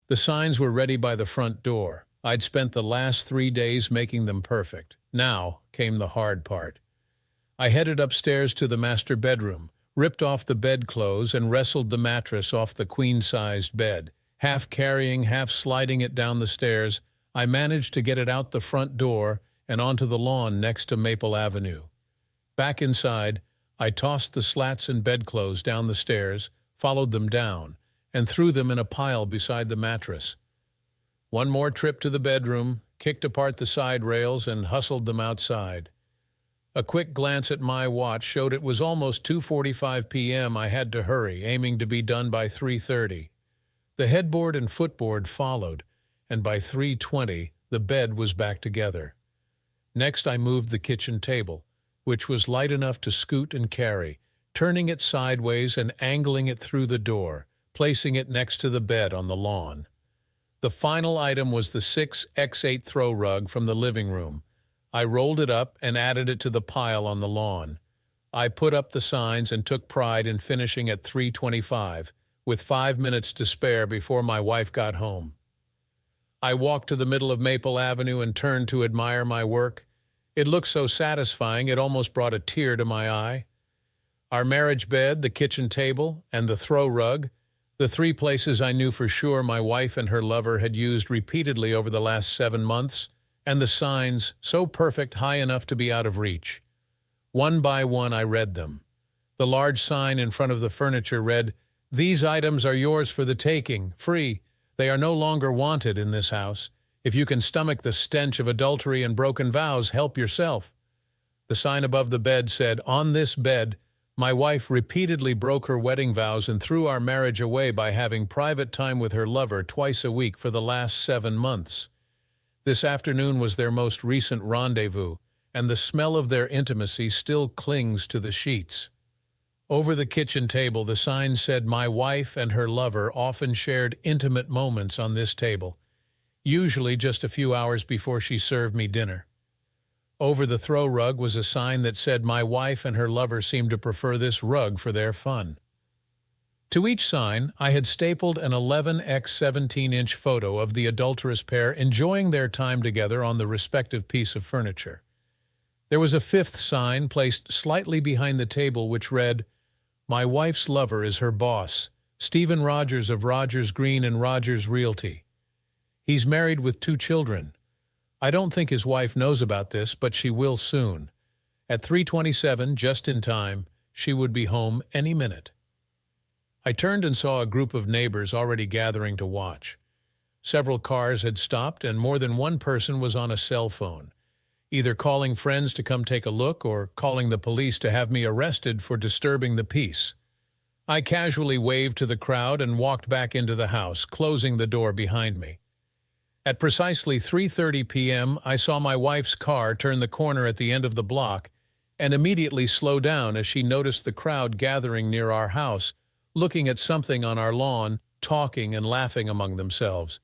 The signs were ready by the front door. I'd spent the last 3 days making them perfect. Now came the hard part. I headed upstairs to the master bedroom, ripped off the bedclothes and wrestled the mattress off the queen-sized bed. Half carrying, half sliding it down the stairs, I managed to get it out the front door and onto the lawn next to Maple Avenue. Back inside, I tossed the slats and bedclothes down the stairs, followed them down, and threw them in a pile beside the mattress. One more trip to the bedroom, kicked apart the side rails, and hustled them outside. A quick glance at my watch showed it was almost 2:45 p.m. I had to hurry, aiming to be done by 3:30. The headboard and footboard followed, and by 3:20 the bed was back together. Next I moved the kitchen table, which was light enough to scoot and carry, turning it sideways and angling it through the door, placing it next to the bed on the lawn. The final item was the 6x8 throw rug from the living room. I rolled it up and added it to the pile on the lawn. I put up the signs and took pride in finishing at 3:25, with 5 minutes to spare before my wife got home. I walked to the middle of Maple Avenue and turned to admire my work. It looked so satisfying it almost brought a tear to my eye. Our marriage bed, the kitchen table, and the throw rug, the three places I knew for sure my wife and her lover had used repeatedly over the last 7 months, and the signs, so perfect, high enough to be out of reach. One by one I read them. The large sign in front of the furniture read, "These items are yours for the taking, free. They are no longer wanted in this house. If you can stomach the stench of adultery and broken vows, help yourself." The sign above the bed said, "On this bed, my wife repeatedly broke her wedding vows and threw our marriage away by having private time with her lover twice a week for the last 7 months. This afternoon was their most recent rendezvous, and the smell of their intimacy still clings to the sheets." Over the kitchen table, the sign said my wife and her lover often shared intimate moments on this table, usually just a few hours before she served me dinner. Over the throw rug was a sign that said my wife and her lover seemed to prefer this rug for their fun. To each sign, I had stapled an 11x 17-inch photo of the adulterous pair enjoying their time together on the respective piece of furniture. There was a fifth sign placed slightly behind the table which read, "My wife's lover is her boss, Stephen Rogers of Rogers Green and Rogers Realty. He's married with 2 children. I don't think his wife knows about this, but she will soon. At 3:27, just in time, she would be home any minute." I turned and saw a group of neighbors already gathering to watch. Several cars had stopped, and more than one person was on a cell phone, either calling friends to come take a look or calling the police to have me arrested for disturbing the peace. I casually waved to the crowd and walked back into the house, closing the door behind me. At precisely 3:30 p.m., I saw my wife's car turn the corner at the end of the block and immediately slow down as she noticed the crowd gathering near our house, looking at something on our lawn, talking and laughing among themselves.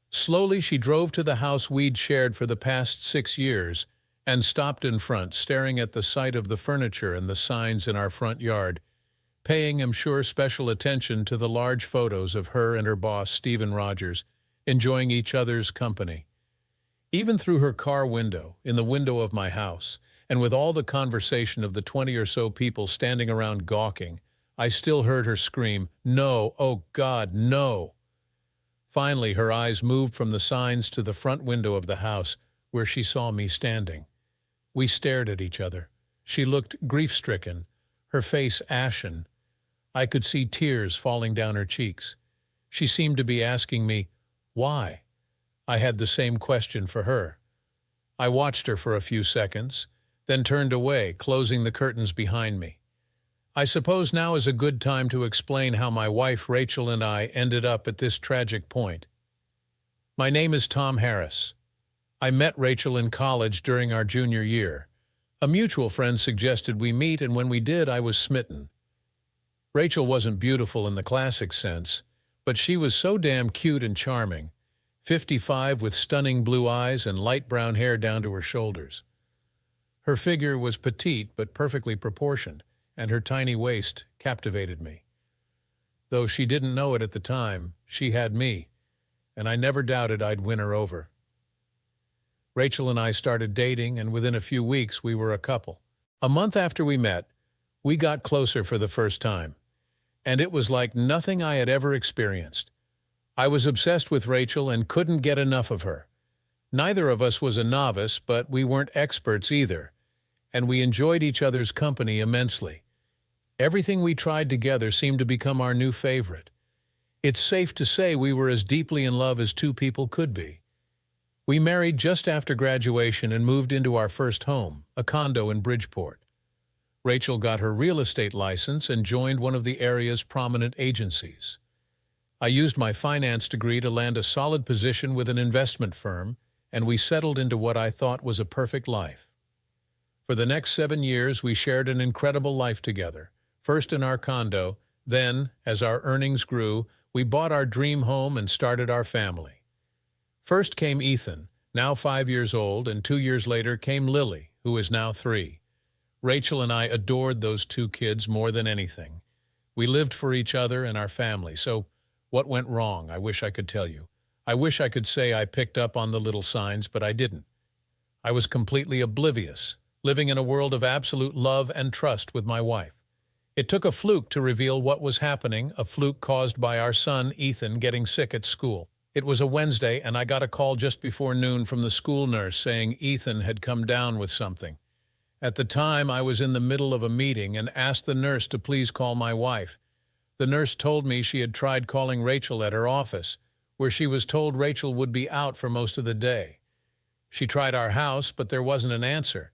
Slowly she drove to the house we'd shared for the past 6 years and stopped in front, staring at the sight of the furniture and the signs in our front yard, paying, I'm sure, special attention to the large photos of her and her boss, Stephen Rogers, enjoying each other's company. Even through her car window, in the window of my house, and with all the conversation of the 20 or so people standing around gawking, I still heard her scream, "No, oh God, no!" Finally, her eyes moved from the signs to the front window of the house, where she saw me standing. We stared at each other. She looked grief-stricken, her face ashen. I could see tears falling down her cheeks. She seemed to be asking me, why? I had the same question for her. I watched her for a few seconds, then turned away, closing the curtains behind me. I suppose now is a good time to explain how my wife Rachel and I ended up at this tragic point. My name is Tom Harris. I met Rachel in college during our junior year. A mutual friend suggested we meet, and when we did, I was smitten. Rachel wasn't beautiful in the classic sense, but she was so damn cute and charming, 55 with stunning blue eyes and light brown hair down to her shoulders. Her figure was petite but perfectly proportioned, and her tiny waist captivated me. Though she didn't know it at the time, she had me. and I never doubted I'd win her over. Rachel and I started dating, and within a few weeks we were a couple. A month after we met, we got closer for the first time, and it was like nothing I had ever experienced. I was obsessed with Rachel and couldn't get enough of her. Neither of us was a novice, but we weren't experts either, and we enjoyed each other's company immensely. Everything we tried together seemed to become our new favorite. It's safe to say we were as deeply in love as two people could be. We married just after graduation and moved into our first home, a condo in Bridgeport. Rachel got her real estate license and joined one of the area's prominent agencies. I used my finance degree to land a solid position with an investment firm, and we settled into what I thought was a perfect life. For the next 7 years, we shared an incredible life together, first in our condo, then, as our earnings grew, we bought our dream home and started our family. First came Ethan, now 5 years old, and 2 years later came Lily, who is now 3. Rachel and I adored those 2 kids more than anything. We lived for each other and our family, so what went wrong? I wish I could tell you. I wish I could say I picked up on the little signs, but I didn't. I was completely oblivious, living in a world of absolute love and trust with my wife. It took a fluke to reveal what was happening, a fluke caused by our son, Ethan, getting sick at school. It was a Wednesday, and I got a call just before noon from the school nurse saying Ethan had come down with something. At the time, I was in the middle of a meeting and asked the nurse to please call my wife. The nurse told me she had tried calling Rachel at her office, where she was told Rachel would be out for most of the day. She tried our house, but there wasn't an answer.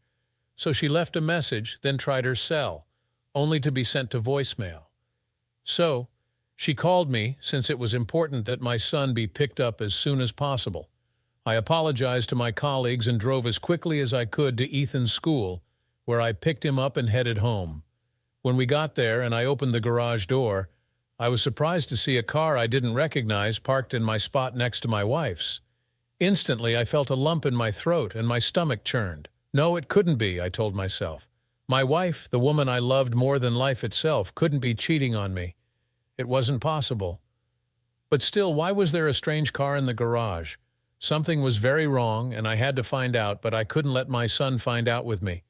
So she left a message, then tried her cell, only to be sent to voicemail. So, she called me, since it was important that my son be picked up as soon as possible. I apologized to my colleagues and drove as quickly as I could to Ethan's school, where I picked him up and headed home. When we got there and I opened the garage door, I was surprised to see a car I didn't recognize parked in my spot next to my wife's. Instantly, I felt a lump in my throat and my stomach churned. No, it couldn't be, I told myself. My wife, the woman I loved more than life itself, couldn't be cheating on me. It wasn't possible. But still, why was there a strange car in the garage? Something was very wrong, and I had to find out, but I couldn't let my son find out with me.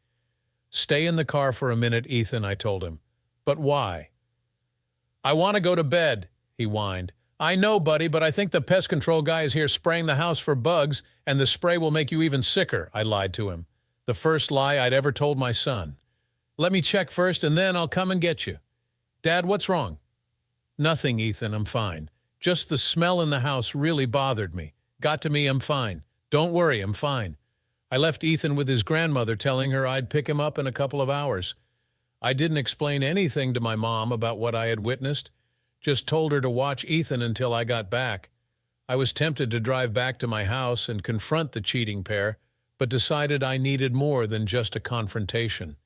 Stay in the car for a minute, Ethan, I told him. But why? I want to go to bed, he whined. I know, buddy, but I think the pest control guy is here spraying the house for bugs, and the spray will make you even sicker, I lied to him. The first lie I'd ever told my son. Let me check first, and then I'll come and get you. Dad, what's wrong? Nothing, Ethan, I'm fine. Just the smell in the house really bothered me. Got to me, I'm fine. Don't worry, I'm fine. I left Ethan with his grandmother, telling her I'd pick him up in a couple of hours. I didn't explain anything to my mom about what I had witnessed, just told her to watch Ethan until I got back. I was tempted to drive back to my house and confront the cheating pair, but decided I needed more than just a confrontation.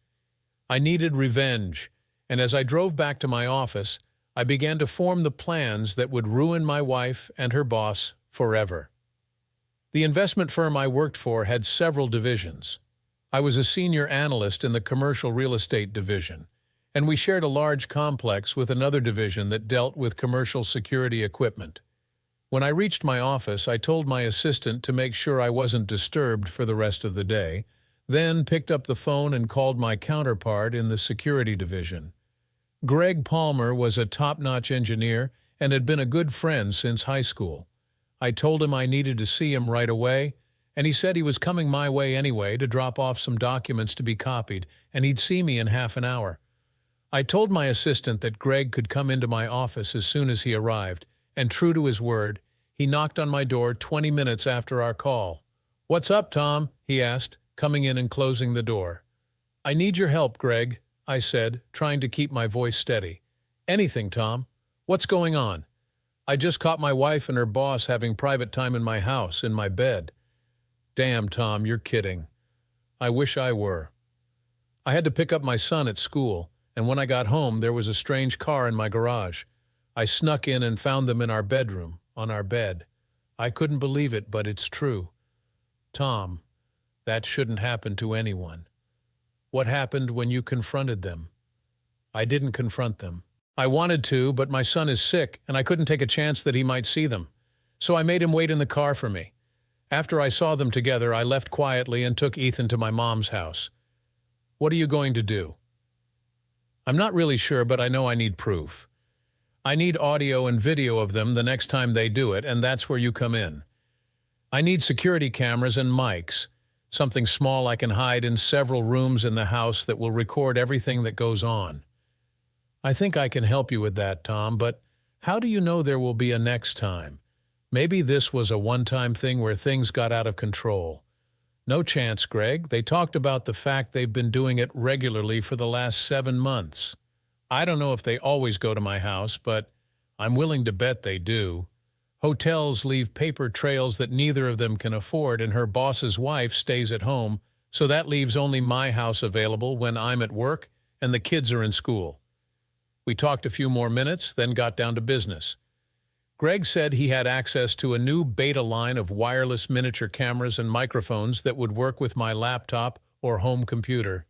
I needed revenge, and as I drove back to my office, I began to form the plans that would ruin my wife and her boss forever. The investment firm I worked for had several divisions. I was a senior analyst in the commercial real estate division, and we shared a large complex with another division that dealt with commercial security equipment. When I reached my office, I told my assistant to make sure I wasn't disturbed for the rest of the day, then picked up the phone and called my counterpart in the security division. Greg Palmer was a top-notch engineer and had been a good friend since high school. I told him I needed to see him right away, and he said he was coming my way anyway to drop off some documents to be copied, and he'd see me in half an hour. I told my assistant that Greg could come into my office as soon as he arrived, and true to his word, he knocked on my door 20 minutes after our call. "What's up, Tom?" he asked, coming in and closing the door. "I need your help, Greg," I said, trying to keep my voice steady. "Anything, Tom. What's going on?" "I just caught my wife and her boss having private time in my house, in my bed." "Damn, Tom, you're kidding." "I wish I were." I had to pick up my son at school, and when I got home, there was a strange car in my garage. I snuck in and found them in our bedroom, on our bed. I couldn't believe it, but it's true. Tom, that shouldn't happen to anyone. What happened when you confronted them? I didn't confront them. I wanted to, but my son is sick, and I couldn't take a chance that he might see them. so I made him wait in the car for me. After I saw them together, I left quietly and took Ethan to my mom's house. What are you going to do? I'm not really sure, but I know I need proof. I need audio and video of them the next time they do it, and that's where you come in. I need security cameras and mics, something small I can hide in several rooms in the house that will record everything that goes on. I think I can help you with that, Tom, but how do you know there will be a next time? Maybe this was a one-time thing where things got out of control. No chance, Greg. They talked about the fact they've been doing it regularly for the last 7 months. I don't know if they always go to my house, but I'm willing to bet they do. Hotels leave paper trails that neither of them can afford, and her boss's wife stays at home, so that leaves only my house available when I'm at work and the kids are in school. We talked a few more minutes, then got down to business. Greg said he had access to a new beta line of wireless miniature cameras and microphones that would work with my laptop or home computer.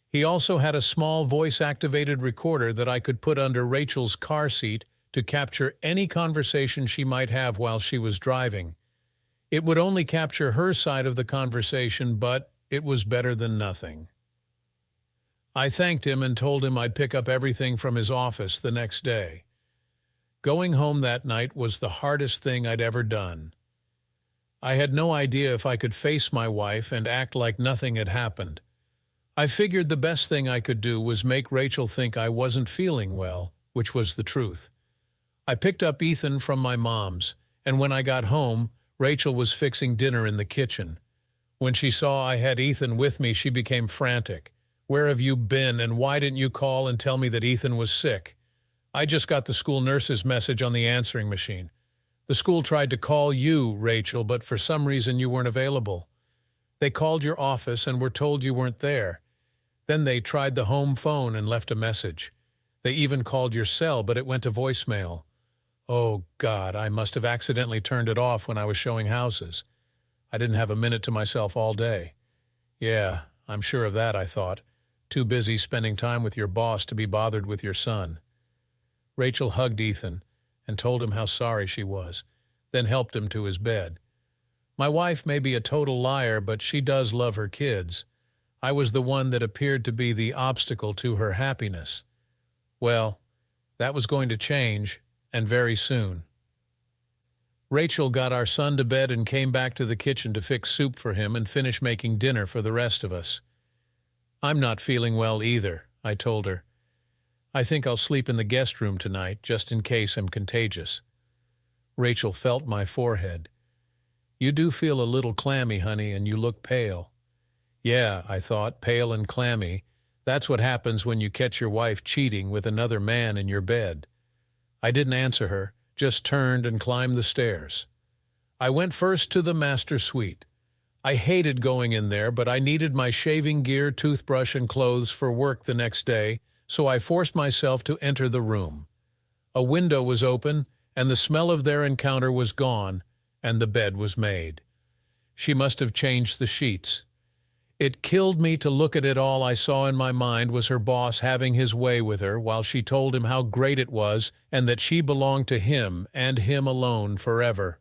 He also had a small voice-activated recorder that I could put under Rachel's car seat to capture any conversation she might have while she was driving. It would only capture her side of the conversation, but it was better than nothing. I thanked him and told him I'd pick up everything from his office the next day. Going home that night was the hardest thing I'd ever done. I had no idea if I could face my wife and act like nothing had happened. I figured the best thing I could do was make Rachel think I wasn't feeling well, which was the truth. I picked up Ethan from my mom's, and when I got home, Rachel was fixing dinner in the kitchen. When she saw I had Ethan with me, she became frantic. "Where have you been, and why didn't you call and tell me that Ethan was sick?" "I just got the school nurse's message on the answering machine. The school tried to call you, Rachel, but for some reason you weren't available. They called your office and were told you weren't there. Then they tried the home phone and left a message. They even called your cell, but it went to voicemail. Oh, God, I must have accidentally turned it off when I was showing houses. I didn't have a minute to myself all day." "Yeah, I'm sure of that," I thought. "Too busy spending time with your boss to be bothered with your son." Rachel hugged Ethan and told him how sorry she was, then helped him to his bed. My wife may be a total liar, but she does love her kids. I was the one that appeared to be the obstacle to her happiness. Well, that was going to change, and very soon. Rachel got our son to bed and came back to the kitchen to fix soup for him and finish making dinner for the rest of us. "I'm not feeling well either," I told her. "I think I'll sleep in the guest room tonight, just in case I'm contagious." Rachel felt my forehead. "You do feel a little clammy, honey, and you look pale." Yeah, I thought, pale and clammy. That's what happens when you catch your wife cheating with another man in your bed. I didn't answer her, just turned and climbed the stairs. I went first to the master suite. I hated going in there, but I needed my shaving gear, toothbrush, and clothes for work the next day, so I forced myself to enter the room. A window was open, and the smell of their encounter was gone, and the bed was made. She must have changed the sheets. It killed me to look at it. All I saw in my mind was her boss having his way with her while she told him how great it was and that she belonged to him and him alone forever.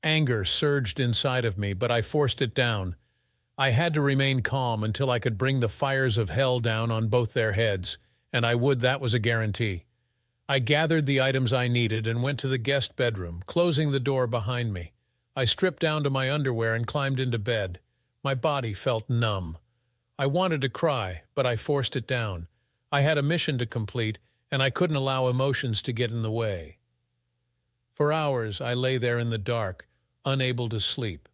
Anger surged inside of me, but I forced it down. I had to remain calm until I could bring the fires of hell down on both their heads, and I would, that was a guarantee. I gathered the items I needed and went to the guest bedroom, closing the door behind me. I stripped down to my underwear and climbed into bed. My body felt numb. I wanted to cry, but I forced it down. I had a mission to complete, and I couldn't allow emotions to get in the way. For hours, I lay there in the dark, unable to sleep.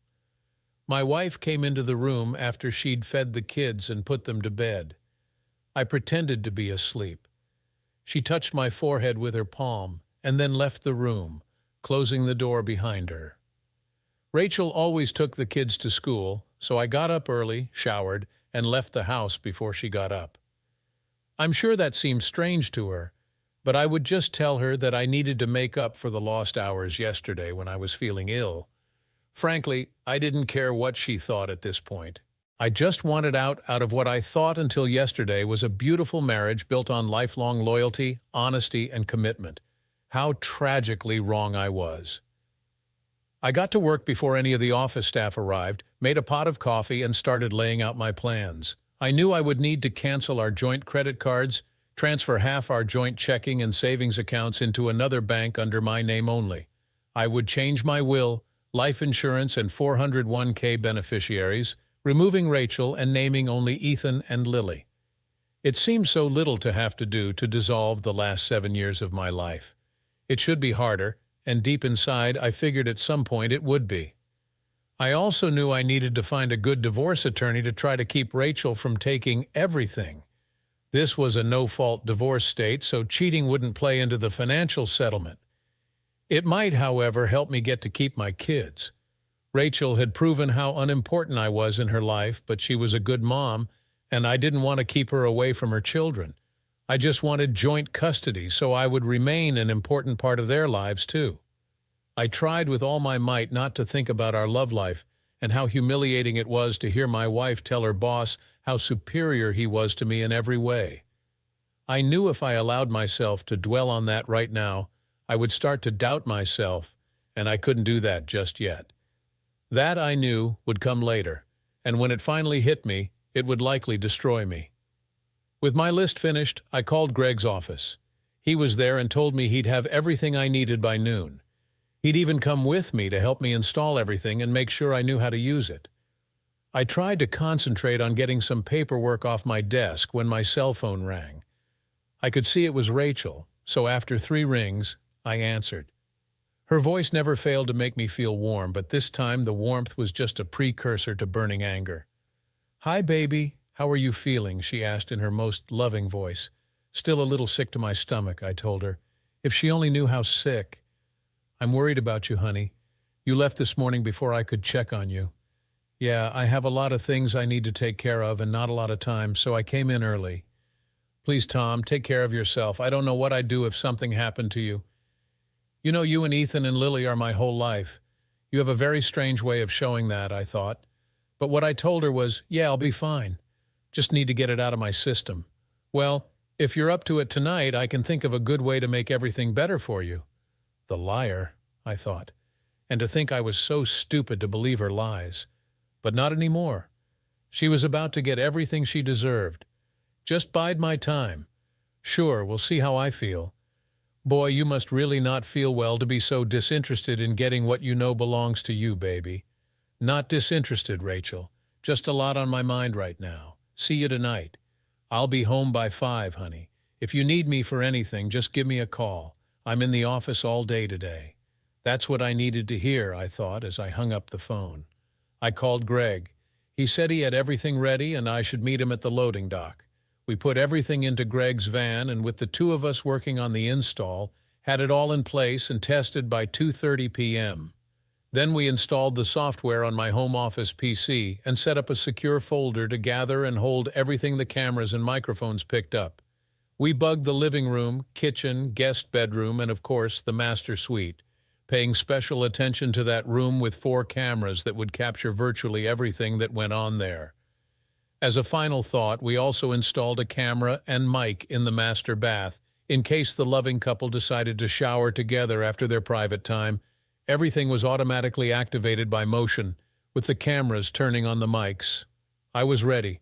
My wife came into the room after she'd fed the kids and put them to bed. I pretended to be asleep. She touched my forehead with her palm and then left the room, closing the door behind her. Rachel always took the kids to school, so I got up early, showered, and left the house before she got up. I'm sure that seemed strange to her, but I would just tell her that I needed to make up for the lost hours yesterday when I was feeling ill. Frankly, I didn't care what she thought at this point. I just wanted out of what I thought until yesterday was a beautiful marriage built on lifelong loyalty, honesty, and commitment. How tragically wrong I was. I got to work before any of the office staff arrived, made a pot of coffee, and started laying out my plans. I knew I would need to cancel our joint credit cards, transfer half our joint checking and savings accounts into another bank under my name only. I would change my will, life insurance, and 401k beneficiaries, removing Rachel and naming only Ethan and Lily. It seemed so little to have to do to dissolve the last 7 years of my life. It should be harder, and deep inside I figured at some point it would be. I also knew I needed to find a good divorce attorney to try to keep Rachel from taking everything. This was a no-fault divorce state, so cheating wouldn't play into the financial settlement. It might, however, help me get to keep my kids. Rachel had proven how unimportant I was in her life, but she was a good mom, and I didn't want to keep her away from her children. I just wanted joint custody so I would remain an important part of their lives too. I tried with all my might not to think about our love life and how humiliating it was to hear my wife tell her boss how superior he was to me in every way. I knew if I allowed myself to dwell on that right now, I would start to doubt myself, and I couldn't do that just yet. That, I knew, would come later, and when it finally hit me, it would likely destroy me. With my list finished, I called Greg's office. He was there and told me he'd have everything I needed by noon. He'd even come with me to help me install everything and make sure I knew how to use it. I tried to concentrate on getting some paperwork off my desk when my cell phone rang. I could see it was Rachel, so after 3 rings, I answered. Her voice never failed to make me feel warm, but this time the warmth was just a precursor to burning anger. "Hi, baby. How are you feeling?" she asked in her most loving voice. "Still a little sick to my stomach," I told her. If she only knew how sick. "I'm worried about you, honey. You left this morning before I could check on you." "Yeah, I have a lot of things I need to take care of and not a lot of time, so I came in early." "Please, Tom, take care of yourself. I don't know what I'd do if something happened to you. You know, you and Ethan and Lily are my whole life. You have a very strange way of showing that," I thought. But what I told her was, "Yeah, I'll be fine. Just need to get it out of my system." "Well, if you're up to it tonight, I can think of a good way to make everything better for you." The liar, I thought. And to think I was so stupid to believe her lies. But not anymore. She was about to get everything she deserved. Just bide my time. Sure, we'll see how I feel. Boy, you must really not feel well to be so disinterested in getting what you know belongs to you, baby. Not disinterested, Rachel. Just a lot on my mind right now. See you tonight. I'll be home by 5, honey. If you need me for anything, just give me a call. I'm in the office all day today. That's what I needed to hear, I thought, as I hung up the phone. I called Greg. He said he had everything ready and I should meet him at the loading dock. We put everything into Greg's van, and with the 2 of us working on the install, had it all in place and tested by 2:30 p.m. Then we installed the software on my home office PC and set up a secure folder to gather and hold everything the cameras and microphones picked up. We bugged the living room, kitchen, guest bedroom, and of course the master suite, paying special attention to that room with 4 cameras that would capture virtually everything that went on there. As a final thought, we also installed a camera and mic in the master bath in case the loving couple decided to shower together after their private time. Everything was automatically activated by motion, with the cameras turning on the mics. I was ready.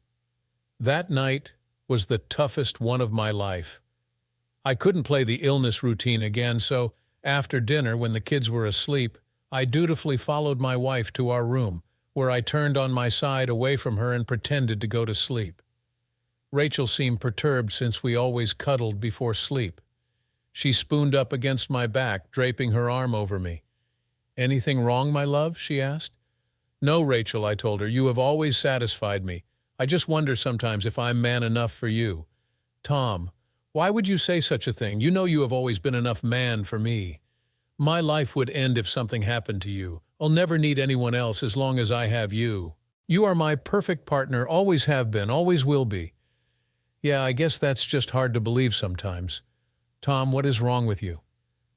That night was the toughest one of my life. I couldn't play the illness routine again, so after dinner, when the kids were asleep, I dutifully followed my wife to our room, where I turned on my side away from her and pretended to go to sleep. Rachel seemed perturbed since we always cuddled before sleep. She spooned up against my back, draping her arm over me. "Anything wrong, my love?" she asked. "No, Rachel," I told her. "You have always satisfied me. I just wonder sometimes if I'm man enough for you." "Tom, why would you say such a thing? You know you have always been enough man for me. My life would end if something happened to you. I'll never need anyone else as long as I have you. You are my perfect partner, always have been, always will be." "Yeah, I guess that's just hard to believe sometimes." "Tom, what is wrong with you?"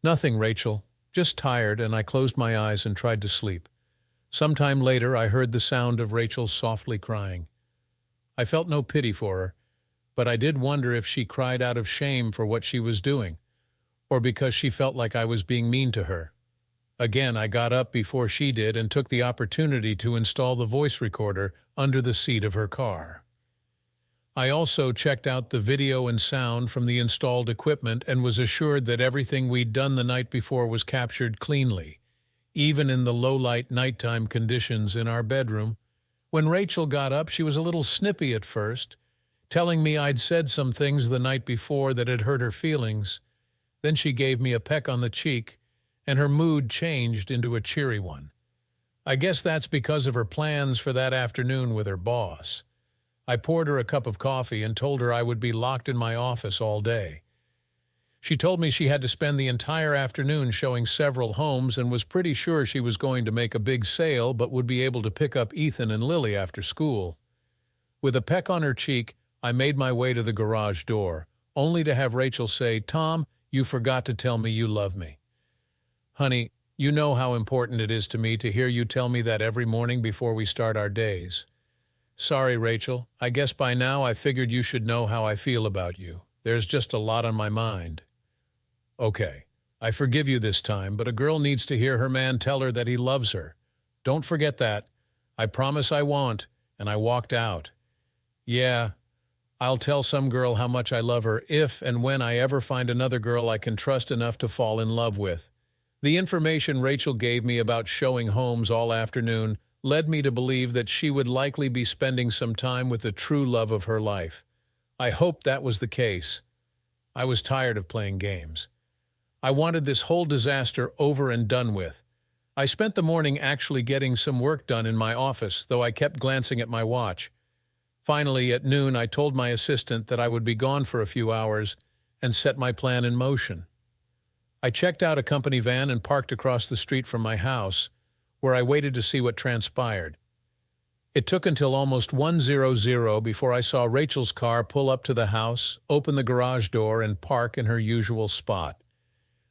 "Nothing, Rachel. Just tired," and I closed my eyes and tried to sleep. Sometime later, I heard the sound of Rachel softly crying. I felt no pity for her, but I did wonder if she cried out of shame for what she was doing, or because she felt like I was being mean to her. Again, I got up before she did and took the opportunity to install the voice recorder under the seat of her car. I also checked out the video and sound from the installed equipment and was assured that everything we'd done the night before was captured cleanly, even in the low-light nighttime conditions in our bedroom. When Rachel got up, she was a little snippy at first, telling me I'd said some things the night before that had hurt her feelings. Then she gave me a peck on the cheek, and her mood changed into a cheery one. I guess that's because of her plans for that afternoon with her boss. I poured her a cup of coffee and told her I would be locked in my office all day. She told me she had to spend the entire afternoon showing several homes and was pretty sure she was going to make a big sale but would be able to pick up Ethan and Lily after school. With a peck on her cheek, I made my way to the garage door, only to have Rachel say, "Tom, you forgot to tell me you love me." Honey, you know how important it is to me to hear you tell me that every morning before we start our days. Sorry, Rachel. I guess by now I figured you should know how I feel about you. There's just a lot on my mind. Okay, I forgive you this time, but a girl needs to hear her man tell her that he loves her. Don't forget that. I promise I won't, and I walked out. Yeah, I'll tell some girl how much I love her if and when I ever find another girl I can trust enough to fall in love with. The information Rachel gave me about showing homes all afternoon led me to believe that she would likely be spending some time with the true love of her life. I hoped that was the case. I was tired of playing games. I wanted this whole disaster over and done with. I spent the morning actually getting some work done in my office, though I kept glancing at my watch. Finally, at noon, I told my assistant that I would be gone for a few hours and set my plan in motion. I checked out a company van and parked across the street from my house, where I waited to see what transpired. It took until almost 1:00 before I saw Rachel's car pull up to the house, open the garage door, and park in her usual spot.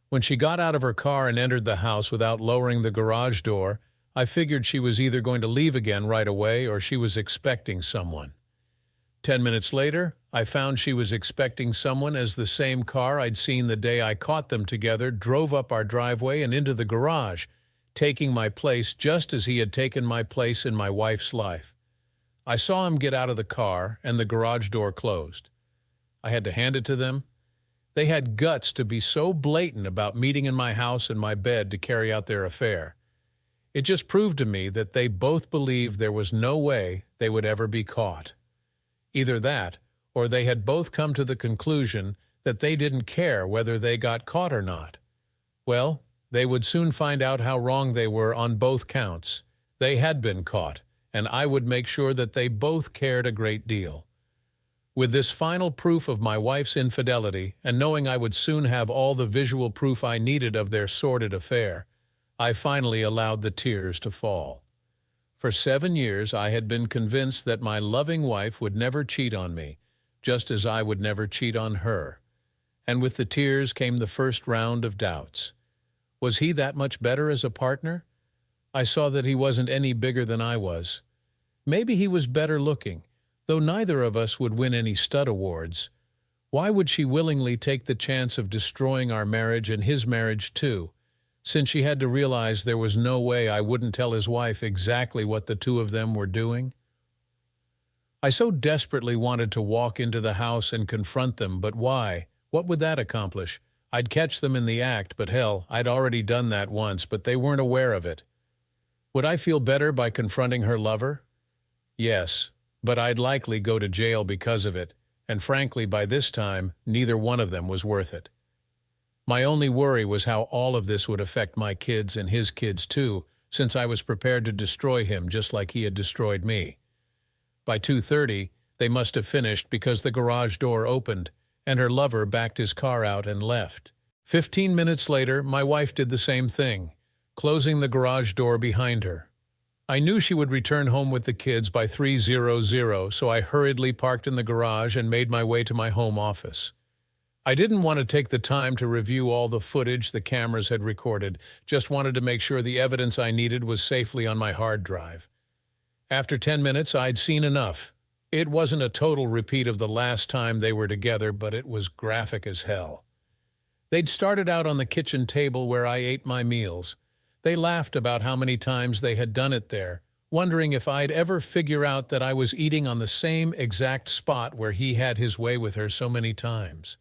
When she got out of her car and entered the house without lowering the garage door, I figured she was either going to leave again right away or she was expecting someone. 10 minutes later, I found she was expecting someone as the same car I'd seen the day I caught them together drove up our driveway and into the garage, taking my place just as he had taken my place in my wife's life. I saw him get out of the car and the garage door closed. I had to hand it to them. They had guts to be so blatant about meeting in my house and my bed to carry out their affair. It just proved to me that they both believed there was no way they would ever be caught. Either that, or they had both come to the conclusion that they didn't care whether they got caught or not. Well, they would soon find out how wrong they were on both counts. They had been caught, and I would make sure that they both cared a great deal. With this final proof of my wife's infidelity, and knowing I would soon have all the visual proof I needed of their sordid affair, I finally allowed the tears to fall. For 7 years, I had been convinced that my loving wife would never cheat on me, just as I would never cheat on her. And with the tears came the first round of doubts. Was he that much better as a partner? I saw that he wasn't any bigger than I was. Maybe he was better looking, though neither of us would win any stud awards. Why would she willingly take the chance of destroying our marriage and his marriage too, since she had to realize there was no way I wouldn't tell his wife exactly what the two of them were doing? I so desperately wanted to walk into the house and confront them, but why? What would that accomplish? I'd catch them in the act, but hell, I'd already done that once, but they weren't aware of it. Would I feel better by confronting her lover? Yes, but I'd likely go to jail because of it, and frankly, by this time, neither one of them was worth it. My only worry was how all of this would affect my kids and his kids too, since I was prepared to destroy him just like he had destroyed me. By 2:30, they must have finished because the garage door opened, and her lover backed his car out and left. 15 minutes later, my wife did the same thing, closing the garage door behind her. I knew she would return home with the kids by 3:00, so I hurriedly parked in the garage and made my way to my home office. I didn't want to take the time to review all the footage the cameras had recorded, just wanted to make sure the evidence I needed was safely on my hard drive. After 10 minutes, I'd seen enough. It wasn't a total repeat of the last time they were together, but it was graphic as hell. They'd started out on the kitchen table where I ate my meals. They laughed about how many times they had done it there, wondering if I'd ever figure out that I was eating on the same exact spot where he had his way with her so many times.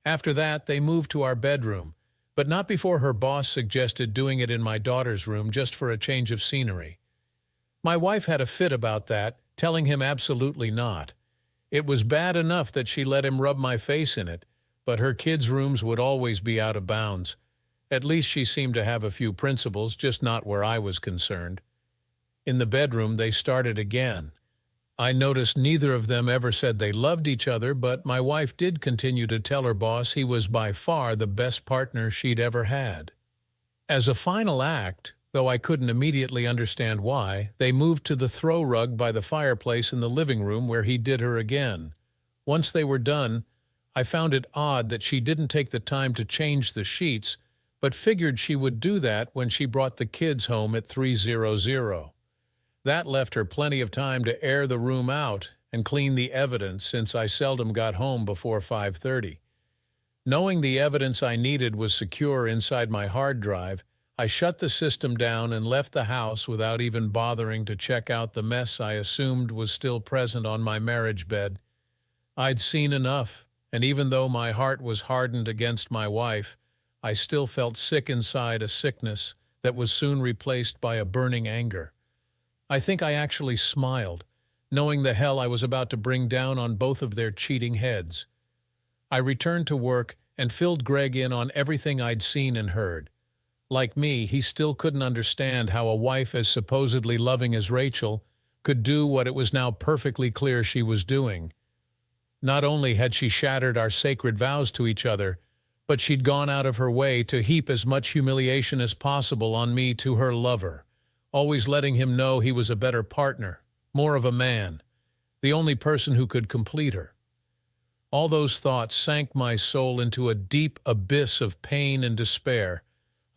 After that, they moved to our bedroom, but not before her boss suggested doing it in my daughter's room just for a change of scenery. My wife had a fit about that, telling him absolutely not. It was bad enough that she let him rub my face in it, but her kids' rooms would always be out of bounds. At least she seemed to have a few principles, just not where I was concerned. In the bedroom, they started again. I noticed neither of them ever said they loved each other, but my wife did continue to tell her boss he was by far the best partner she'd ever had. As a final act, though I couldn't immediately understand why, they moved to the throw rug by the fireplace in the living room where he did her again. Once they were done, I found it odd that she didn't take the time to change the sheets, but figured she would do that when she brought the kids home at 3:00. That left her plenty of time to air the room out and clean the evidence, since I seldom got home before 5:30. Knowing the evidence I needed was secure inside my hard drive, I shut the system down and left the house without even bothering to check out the mess I assumed was still present on my marriage bed. I'd seen enough, and even though my heart was hardened against my wife, I still felt sick inside, a sickness that was soon replaced by a burning anger. I think I actually smiled, knowing the hell I was about to bring down on both of their cheating heads. I returned to work and filled Greg in on everything I'd seen and heard. Like me, he still couldn't understand how a wife as supposedly loving as Rachel could do what it was now perfectly clear she was doing. Not only had she shattered our sacred vows to each other, but she'd gone out of her way to heap as much humiliation as possible on me to her lover, always letting him know he was a better partner, more of a man, the only person who could complete her. All those thoughts sank my soul into a deep abyss of pain and despair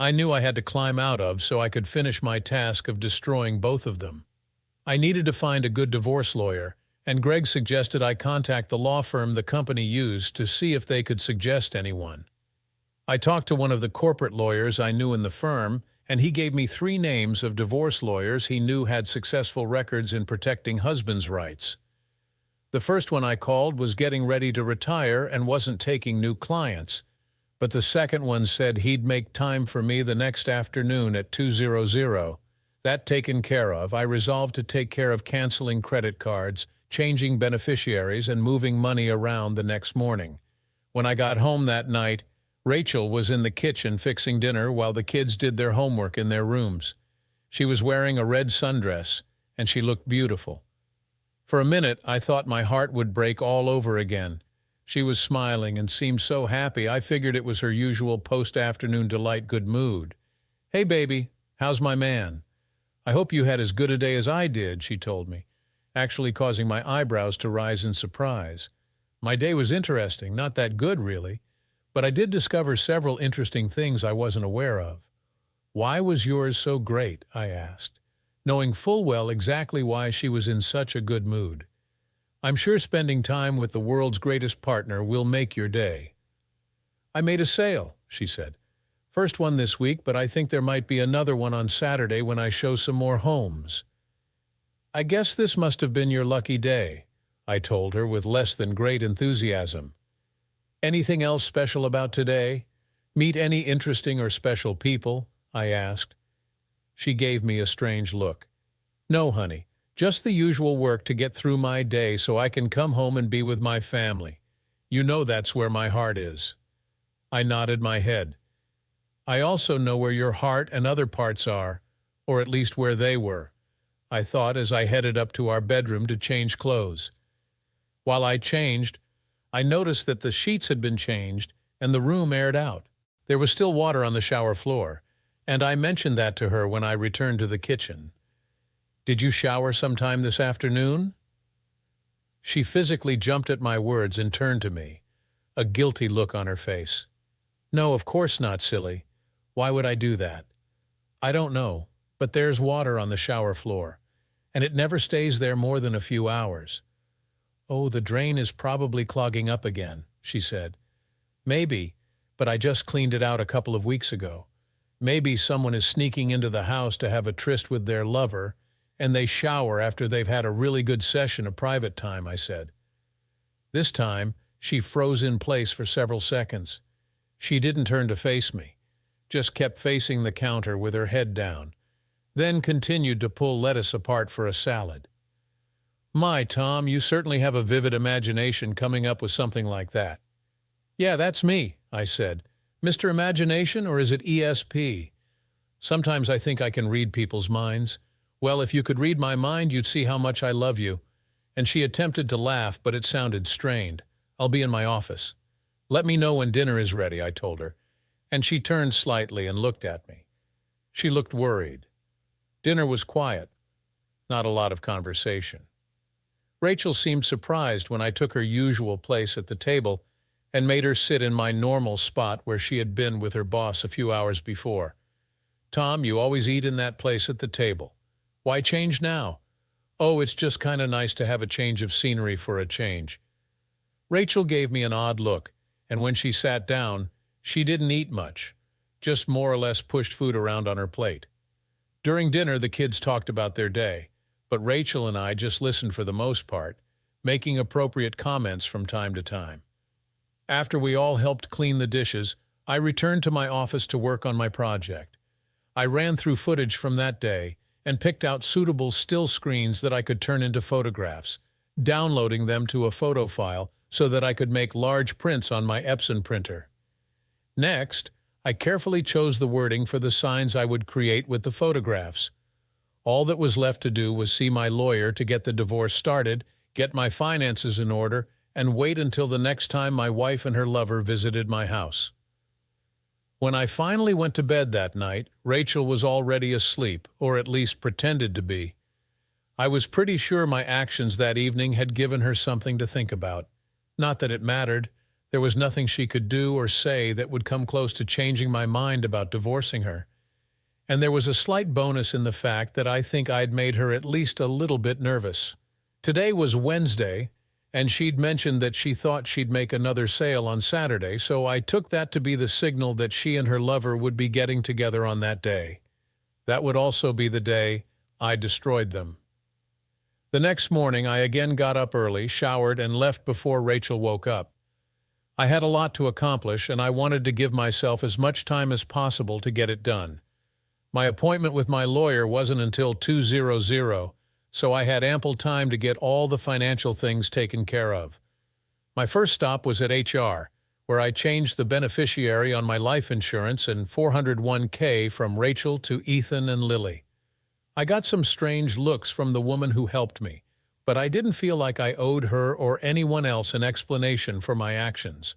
I knew I had to climb out of so I could finish my task of destroying both of them. I needed to find a good divorce lawyer, and Greg suggested I contact the law firm the company used to see if they could suggest anyone. I talked to one of the corporate lawyers I knew in the firm, and he gave me 3 names of divorce lawyers he knew had successful records in protecting husbands' rights. The first one I called was getting ready to retire and wasn't taking new clients, but the second one said he'd make time for me the next afternoon at 2:00. That taken care of, I resolved to take care of canceling credit cards, changing beneficiaries, and moving money around the next morning. When I got home that night, Rachel was in the kitchen fixing dinner while the kids did their homework in their rooms. She was wearing a red sundress, and she looked beautiful. For a minute, I thought my heart would break all over again. She was smiling and seemed so happy I figured it was her usual post-afternoon delight good mood. "Hey, baby, how's my man? I hope you had as good a day as I did," she told me, actually causing my eyebrows to rise in surprise. My day was interesting, not that good really, but I did discover several interesting things I wasn't aware of. "Why was yours so great?" I asked, knowing full well exactly why she was in such a good mood. "I'm sure spending time with the world's greatest partner will make your day." "I made a sale," she said. "First one this week, but I think there might be another one on Saturday when I show some more homes." "I guess this must have been your lucky day," I told her with less than great enthusiasm. "Anything else special about today? Meet any interesting or special people?" I asked. She gave me a strange look. "No, honey, just the usual work to get through my day so I can come home and be with my family. You know that's where my heart is." I nodded my head. "I also know where your heart and other parts are, or at least where they were," I thought as I headed up to our bedroom to change clothes. While I changed, I noticed that the sheets had been changed and the room aired out. There was still water on the shower floor, and I mentioned that to her when I returned to the kitchen. "Did you shower sometime this afternoon?" She physically jumped at my words and turned to me, a guilty look on her face. "No, of course not, silly. Why would I do that?" "I don't know, but there's water on the shower floor, and it never stays there more than a few hours." "Oh, the drain is probably clogging up again," she said. "Maybe, but I just cleaned it out a couple of weeks ago. Maybe someone is sneaking into the house to have a tryst with their lover, and they shower after they've had a really good session of private time, I said. This time, she froze in place for several seconds. She didn't turn to face me, just kept facing the counter with her head down, then continued to pull lettuce apart for a salad. My, Tom, you certainly have a vivid imagination coming up with something like that. Yeah, that's me, I said. Mr. Imagination, or is it ESP? Sometimes I think I can read people's minds. Well, if you could read my mind, you'd see how much I love you. And she attempted to laugh, but it sounded strained. I'll be in my office. Let me know when dinner is ready, I told her. And she turned slightly and looked at me. She looked worried. Dinner was quiet. Not a lot of conversation. Rachel seemed surprised when I took her usual place at the table and made her sit in my normal spot where she had been with her boss a few hours before. Tom, you always eat in that place at the table. Why change now? Oh, it's just kind of nice to have a change of scenery for a change. Rachel gave me an odd look, and when she sat down, she didn't eat much, just more or less pushed food around on her plate. During dinner, the kids talked about their day, but Rachel and I just listened for the most part, making appropriate comments from time to time. After we all helped clean the dishes, I returned to my office to work on my project. I ran through footage from that day and picked out suitable still screens that I could turn into photographs, downloading them to a photo file so that I could make large prints on my Epson printer. Next, I carefully chose the wording for the signs I would create with the photographs. All that was left to do was see my lawyer to get the divorce started, get my finances in order, and wait until the next time my wife and her lover visited my house. When I finally went to bed that night, Rachel was already asleep, or at least pretended to be. I was pretty sure my actions that evening had given her something to think about. Not that it mattered. There was nothing she could do or say that would come close to changing my mind about divorcing her. And there was a slight bonus in the fact that I think I'd made her at least a little bit nervous. Today was Wednesday, and she'd mentioned that she thought she'd make another sale on Saturday, so I took that to be the signal that she and her lover would be getting together on that day. That would also be the day I destroyed them. The next morning, I again got up early, showered, and left before Rachel woke up. I had a lot to accomplish, and I wanted to give myself as much time as possible to get it done. My appointment with my lawyer wasn't until 2:00, so I had ample time to get all the financial things taken care of. My first stop was at HR, where I changed the beneficiary on my life insurance and 401k from Rachel to Ethan and Lily. I got some strange looks from the woman who helped me, but I didn't feel like I owed her or anyone else an explanation for my actions.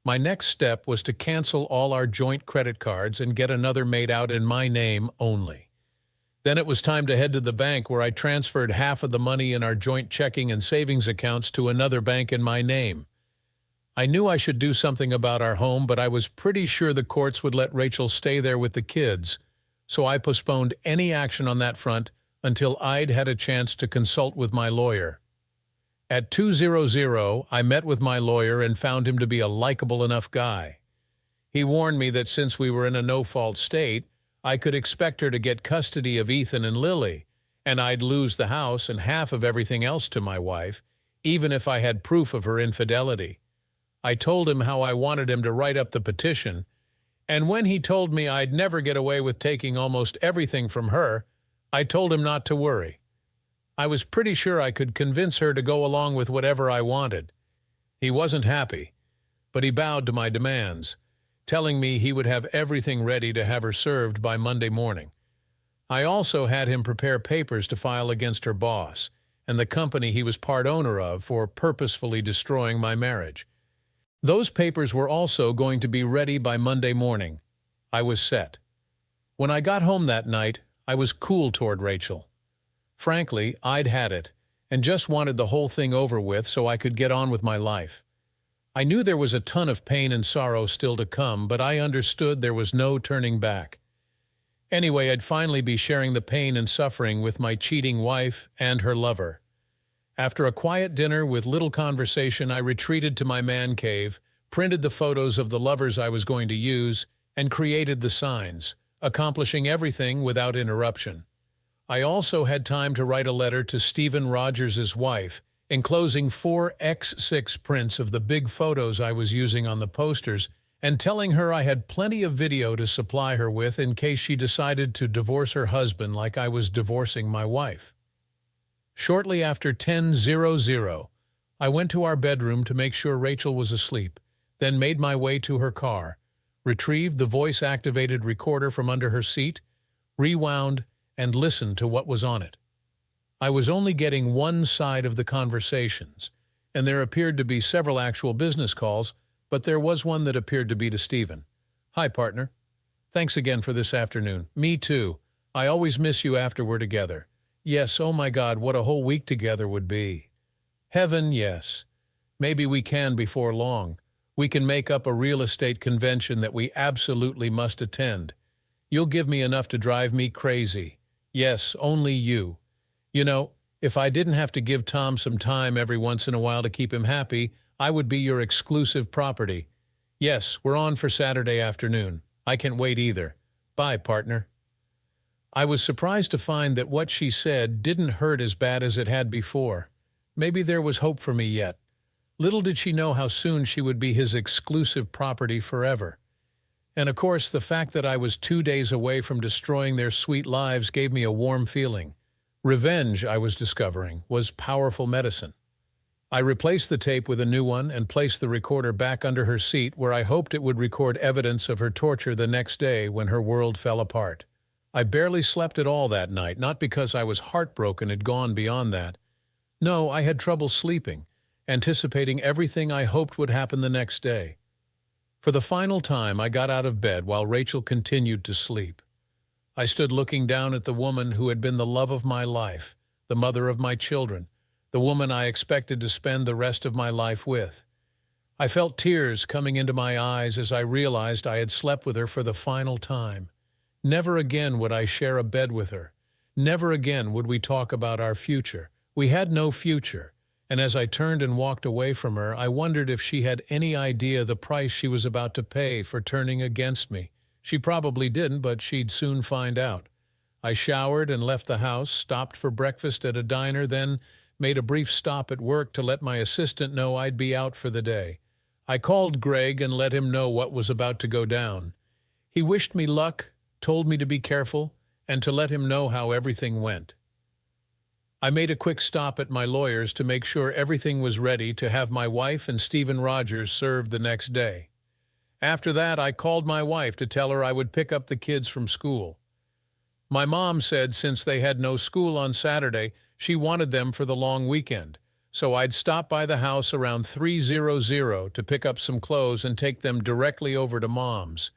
My next step was to cancel all our joint credit cards and get another made out in my name only. Then it was time to head to the bank, where I transferred half of the money in our joint checking and savings accounts to another bank in my name. I knew I should do something about our home, but I was pretty sure the courts would let Rachel stay there with the kids, so I postponed any action on that front until I'd had a chance to consult with my lawyer. At 2:00, I met with my lawyer and found him to be a likable enough guy. He warned me that since we were in a no-fault state, I could expect her to get custody of Ethan and Lily, and I'd lose the house and half of everything else to my wife, even if I had proof of her infidelity. I told him how I wanted him to write up the petition, and when he told me I'd never get away with taking almost everything from her, I told him not to worry. I was pretty sure I could convince her to go along with whatever I wanted. He wasn't happy, but he bowed to my demands, telling me he would have everything ready to have her served by Monday morning. I also had him prepare papers to file against her boss and the company he was part owner of for purposefully destroying my marriage. Those papers were also going to be ready by Monday morning. I was set. When I got home that night, I was cool toward Rachel. Frankly, I'd had it, and just wanted the whole thing over with so I could get on with my life. I knew there was a ton of pain and sorrow still to come, but I understood there was no turning back. Anyway, I'd finally be sharing the pain and suffering with my cheating wife and her lover. After a quiet dinner with little conversation, I retreated to my man cave, printed the photos of the lovers I was going to use, and created the signs, accomplishing everything without interruption. I also had time to write a letter to Stephen Rogers' wife, enclosing 4x6 prints of the big photos I was using on the posters and telling her I had plenty of video to supply her with in case she decided to divorce her husband like I was divorcing my wife. Shortly after 10:00, I went to our bedroom to make sure Rachel was asleep, then made my way to her car, retrieved the voice-activated recorder from under her seat, rewound, and listened to what was on it. I was only getting one side of the conversations, and there appeared to be several actual business calls, but there was one that appeared to be to Stephen. "Hi, partner. Thanks again for this afternoon. Me too. I always miss you after we're together. Yes, oh my God, what a whole week together would be. Heaven, yes. Maybe we can before long. We can make up a real estate convention that we absolutely must attend. You'll give me enough to drive me crazy. Yes, only you. You know, if I didn't have to give Tom some time every once in a while to keep him happy, I would be your exclusive property. Yes, we're on for Saturday afternoon. I can't wait either. Bye, partner." I was surprised to find that what she said didn't hurt as bad as it had before. Maybe there was hope for me yet. Little did she know how soon she would be his exclusive property forever. And of course, the fact that I was 2 days away from destroying their sweet lives gave me a warm feeling. Revenge, I was discovering, was powerful medicine. I replaced the tape with a new one and placed the recorder back under her seat where I hoped it would record evidence of her torture the next day when her world fell apart. I barely slept at all that night, not because I was heartbroken had gone beyond that. No, I had trouble sleeping, anticipating everything I hoped would happen the next day. For the final time, I got out of bed while Rachel continued to sleep. I stood looking down at the woman who had been the love of my life, the mother of my children, the woman I expected to spend the rest of my life with. I felt tears coming into my eyes as I realized I had slept with her for the final time. Never again would I share a bed with her. Never again would we talk about our future. We had no future, and as I turned and walked away from her, I wondered if she had any idea the price she was about to pay for turning against me. She probably didn't, but she'd soon find out. I showered and left the house, stopped for breakfast at a diner, then made a brief stop at work to let my assistant know I'd be out for the day. I called Greg and let him know what was about to go down. He wished me luck, told me to be careful, and to let him know how everything went. I made a quick stop at my lawyer's to make sure everything was ready to have my wife and Stephen Rogers served the next day. After that, I called my wife to tell her I would pick up the kids from school. My mom said since they had no school on Saturday, she wanted them for the long weekend, so I'd stop by the house around 3:00 to pick up some clothes and take them directly over to Mom's.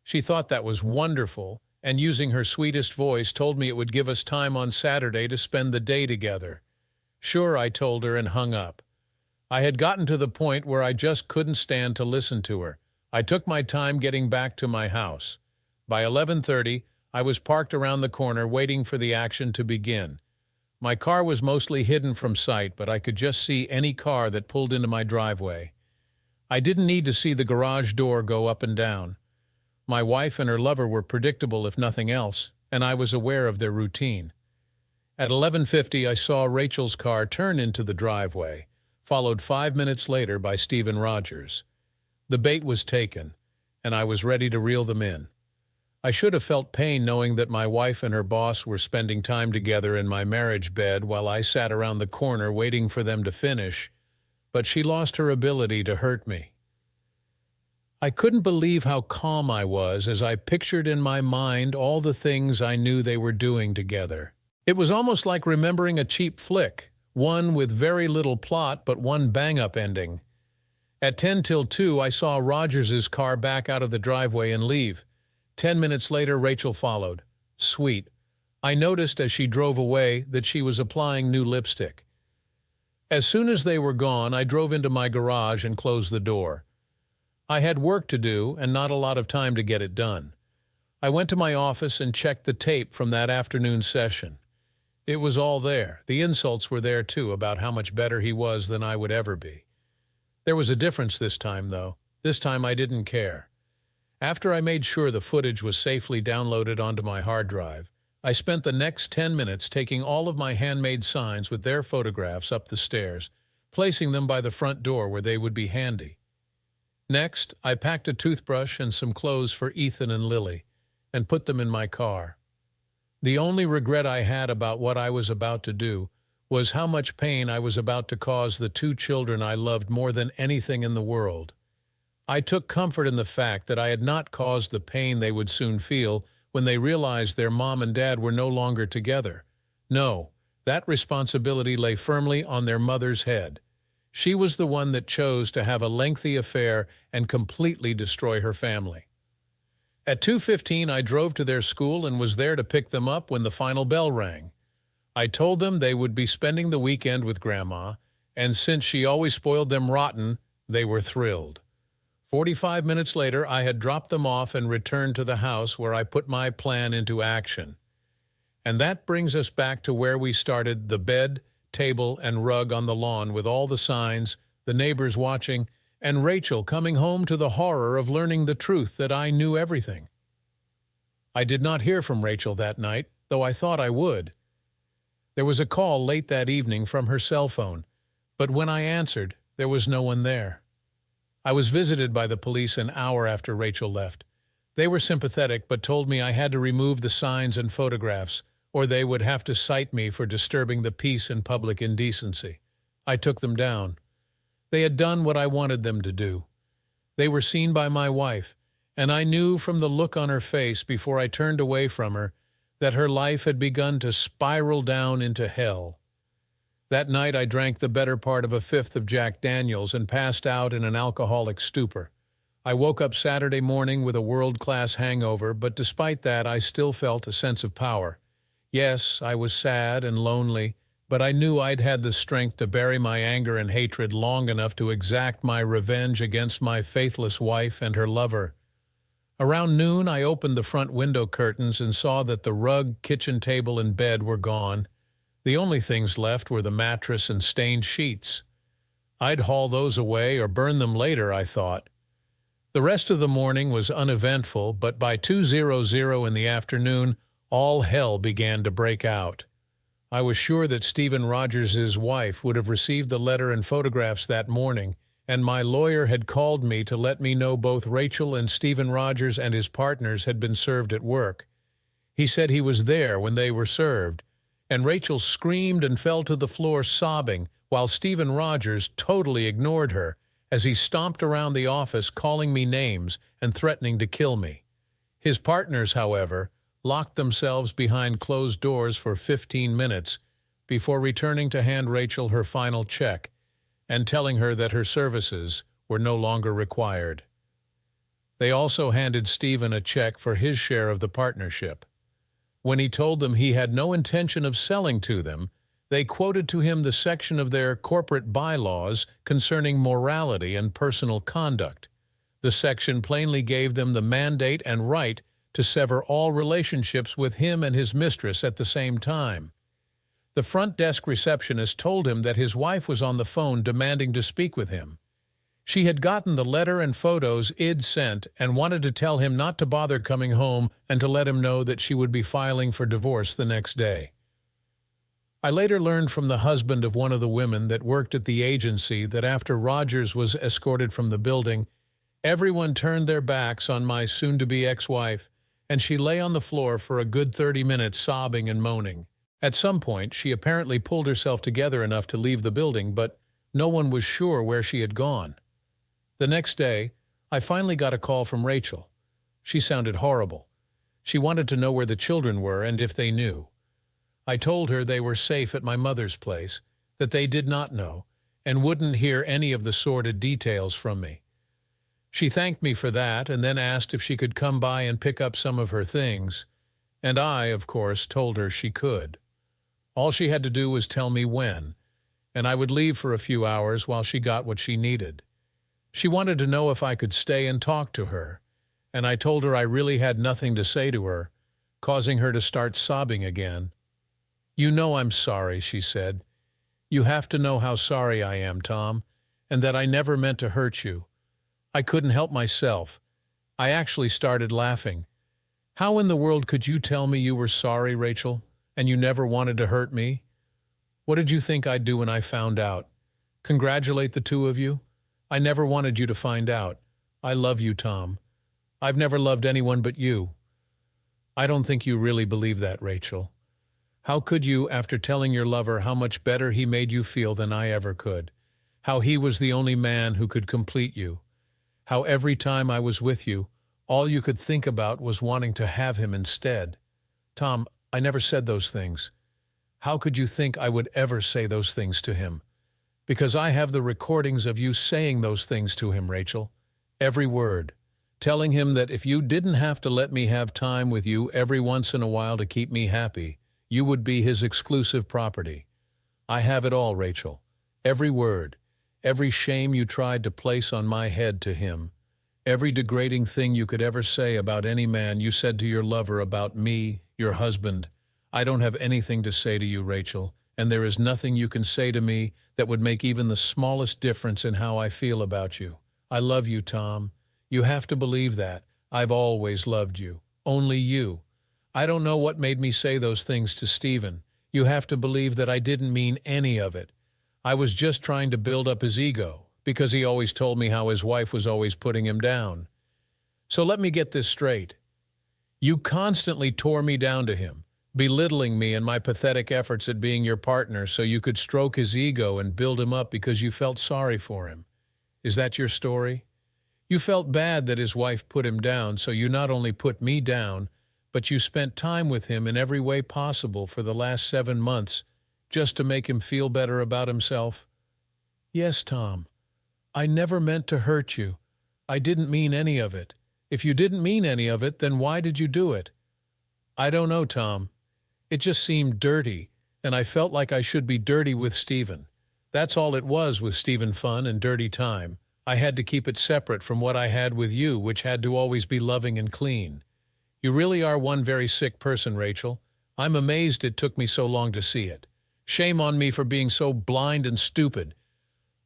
She thought that was wonderful, and using her sweetest voice told me it would give us time on Saturday to spend the day together. Sure, I told her and hung up. I had gotten to the point where I just couldn't stand to listen to her. I took my time getting back to my house. By 11:30, I was parked around the corner waiting for the action to begin. My car was mostly hidden from sight, but I could just see any car that pulled into my driveway. I didn't need to see the garage door go up and down. My wife and her lover were predictable if nothing else, and I was aware of their routine. At 11:50, I saw Rachel's car turn into the driveway, followed 5 minutes later by Stephen Rogers. The bait was taken, and I was ready to reel them in. I should have felt pain knowing that my wife and her boss were spending time together in my marriage bed while I sat around the corner waiting for them to finish, but she lost her ability to hurt me. I couldn't believe how calm I was as I pictured in my mind all the things I knew they were doing together. It was almost like remembering a cheap flick, one with very little plot but one bang-up ending. At 10 till 2, I saw Rogers's car back out of the driveway and leave. 10 minutes later, Rachel followed. Sweet. I noticed as she drove away that she was applying new lipstick. As soon as they were gone, I drove into my garage and closed the door. I had work to do and not a lot of time to get it done. I went to my office and checked the tape from that afternoon session. It was all there. The insults were there too about how much better he was than I would ever be. There was a difference this time, though. This time I didn't care. After I made sure the footage was safely downloaded onto my hard drive, I spent the next 10 minutes taking all of my handmade signs with their photographs up the stairs, placing them by the front door where they would be handy. Next, I packed a toothbrush and some clothes for Ethan and Lily, and put them in my car. The only regret I had about what I was about to do was how much pain I was about to cause the two children I loved more than anything in the world. I took comfort in the fact that I had not caused the pain they would soon feel when they realized their mom and dad were no longer together. No, that responsibility lay firmly on their mother's head. She was the one that chose to have a lengthy affair and completely destroy her family. At 2:15, I drove to their school and was there to pick them up when the final bell rang. I told them they would be spending the weekend with Grandma, and since she always spoiled them rotten, they were thrilled. 45 minutes later, I had dropped them off and returned to the house where I put my plan into action. And that brings us back to where we started, the bed, table, and rug on the lawn with all the signs, the neighbors watching, and Rachel coming home to the horror of learning the truth that I knew everything. I did not hear from Rachel that night, though I thought I would. There was a call late that evening from her cell phone, but when I answered, there was no one there. I was visited by the police an hour after Rachel left. They were sympathetic but told me I had to remove the signs and photographs, or they would have to cite me for disturbing the peace and public indecency. I took them down. They had done what I wanted them to do. They were seen by my wife, and I knew from the look on her face before I turned away from her that her life had begun to spiral down into hell. That night I drank the better part of a fifth of Jack Daniels and passed out in an alcoholic stupor. I woke up Saturday morning with a world-class hangover, but despite that I still felt a sense of power. Yes, I was sad and lonely, but I knew I'd had the strength to bury my anger and hatred long enough to exact my revenge against my faithless wife and her lover. Around noon, I opened the front window curtains and saw that the rug, kitchen table, and bed were gone. The only things left were the mattress and stained sheets. I'd haul those away or burn them later, I thought. The rest of the morning was uneventful, but by 2:00 in the afternoon, all hell began to break out. I was sure that Stephen Rogers' wife would have received the letter and photographs that morning, and my lawyer had called me to let me know both Rachel and Stephen Rogers and his partners had been served at work. He said he was there when they were served, and Rachel screamed and fell to the floor sobbing, while Stephen Rogers totally ignored her as he stomped around the office calling me names and threatening to kill me. His partners, however, locked themselves behind closed doors for 15 minutes before returning to hand Rachel her final check and telling her that her services were no longer required. They also handed Stephen a check for his share of the partnership. When he told them he had no intention of selling to them, they quoted to him the section of their corporate bylaws concerning morality and personal conduct. The section plainly gave them the mandate and right to sever all relationships with him and his mistress at the same time. The front desk receptionist told him that his wife was on the phone demanding to speak with him. She had gotten the letter and photos Id sent and wanted to tell him not to bother coming home and to let him know that she would be filing for divorce the next day. I later learned from the husband of one of the women that worked at the agency that after Rogers was escorted from the building, everyone turned their backs on my soon-to-be ex-wife, and she lay on the floor for a good 30 minutes sobbing and moaning. At some point, she apparently pulled herself together enough to leave the building, but no one was sure where she had gone. The next day, I finally got a call from Rachel. She sounded horrible. She wanted to know where the children were and if they knew. I told her they were safe at my mother's place, that they did not know, and wouldn't hear any of the sordid details from me. She thanked me for that and then asked if she could come by and pick up some of her things, and I, of course, told her she could. All she had to do was tell me when, and I would leave for a few hours while she got what she needed. She wanted to know if I could stay and talk to her, and I told her I really had nothing to say to her, causing her to start sobbing again. "You know I'm sorry," she said. "You have to know how sorry I am, Tom, and that I never meant to hurt you. I couldn't help myself. I actually started laughing. How in the world could you tell me you were sorry, Rachel, and you never wanted to hurt me? What did you think I'd do when I found out? Congratulate the two of you? I never wanted you to find out. I love you, Tom. I've never loved anyone but you. I don't think you really believe that, Rachel. How could you, after telling your lover how much better he made you feel than I ever could? How he was the only man who could complete you? How every time I was with you, all you could think about was wanting to have him instead? Tom, I never said those things. How could you think I would ever say those things to him? Because I have the recordings of you saying those things to him, Rachel. Every word. Telling him that if you didn't have to let me have time with you every once in a while to keep me happy, you would be his exclusive property. I have it all, Rachel. Every word. Every shame you tried to place on my head to him. Every degrading thing you could ever say about any man you said to your lover about me, your husband. I don't have anything to say to you, Rachel, and there is nothing you can say to me that would make even the smallest difference in how I feel about you. I love you, Tom. You have to believe that. I've always loved you. Only you. I don't know what made me say those things to Stephen. You have to believe that I didn't mean any of it. I was just trying to build up his ego, because he always told me how his wife was always putting him down. So let me get this straight. You constantly tore me down to him, belittling me and my pathetic efforts at being your partner so you could stroke his ego and build him up because you felt sorry for him. Is that your story? You felt bad that his wife put him down, so you not only put me down, but you spent time with him in every way possible for the last 7 months just to make him feel better about himself? Yes, Tom. I never meant to hurt you. I didn't mean any of it. If you didn't mean any of it, then why did you do it? I don't know, Tom. It just seemed dirty, and I felt like I should be dirty with Stephen. That's all it was with Stephen fun and dirty time. I had to keep it separate from what I had with you, which had to always be loving and clean. You really are one very sick person, Rachel. I'm amazed it took me so long to see it. Shame on me for being so blind and stupid.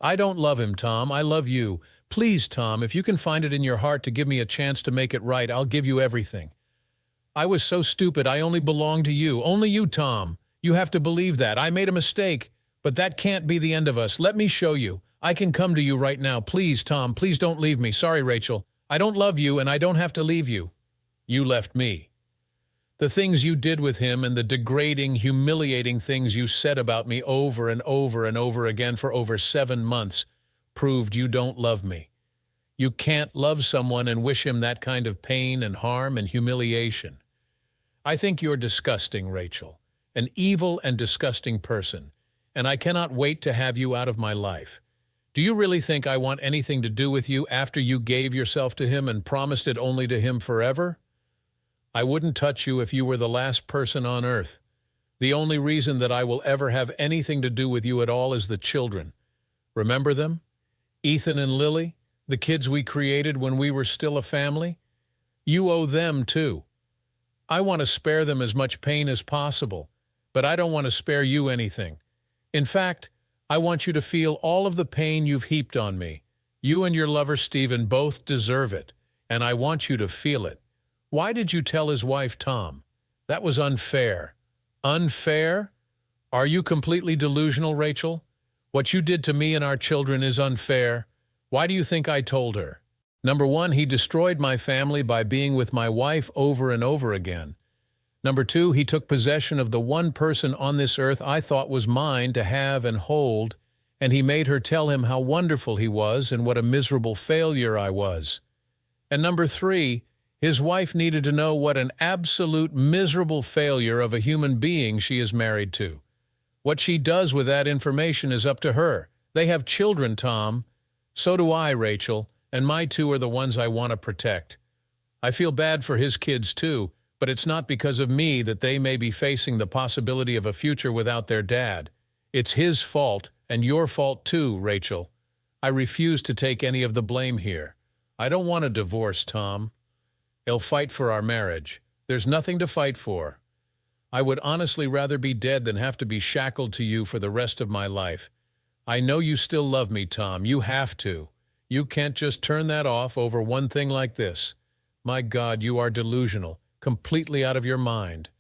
I don't love him, Tom. I love you. Please, Tom, if you can find it in your heart to give me a chance to make it right, I'll give you everything. I was so stupid. I only belong to you. Only you, Tom. You have to believe that. I made a mistake, but that can't be the end of us. Let me show you. I can come to you right now. Please, Tom, please don't leave me. Sorry, Rachel. I don't love you, and I don't have to leave you. You left me. The things you did with him and the degrading, humiliating things you said about me over and over and over again for over 7 months proved you don't love me. You can't love someone and wish him that kind of pain and harm and humiliation. I think you're disgusting, Rachel, an evil and disgusting person, and I cannot wait to have you out of my life. Do you really think I want anything to do with you after you gave yourself to him and promised it only to him forever? I wouldn't touch you if you were the last person on earth. The only reason that I will ever have anything to do with you at all is the children. Remember them? Ethan and Lily, the kids we created when we were still a family? You owe them too. I want to spare them as much pain as possible, but I don't want to spare you anything. In fact, I want you to feel all of the pain you've heaped on me. You and your lover, Stephen, both deserve it, and I want you to feel it. Why did you tell his wife, Tom? That was unfair. Unfair? Are you completely delusional, Rachel? What you did to me and our children is unfair. Why do you think I told her? Number one, he destroyed my family by being with my wife over and over again. Number two, he took possession of the one person on this earth I thought was mine to have and hold, and he made her tell him how wonderful he was and what a miserable failure I was. And number three, his wife needed to know what an absolute miserable failure of a human being she is married to. What she does with that information is up to her. They have children, Tom. So do I, Rachel, and my two are the ones I want to protect. I feel bad for his kids, too, but it's not because of me that they may be facing the possibility of a future without their dad. It's his fault, and your fault too, Rachel. I refuse to take any of the blame here. I don't want a divorce, Tom. He'll fight for our marriage. There's nothing to fight for. I would honestly rather be dead than have to be shackled to you for the rest of my life. I know you still love me, Tom. You have to. You can't just turn that off over one thing like this. My God, you are delusional, completely out of your mind.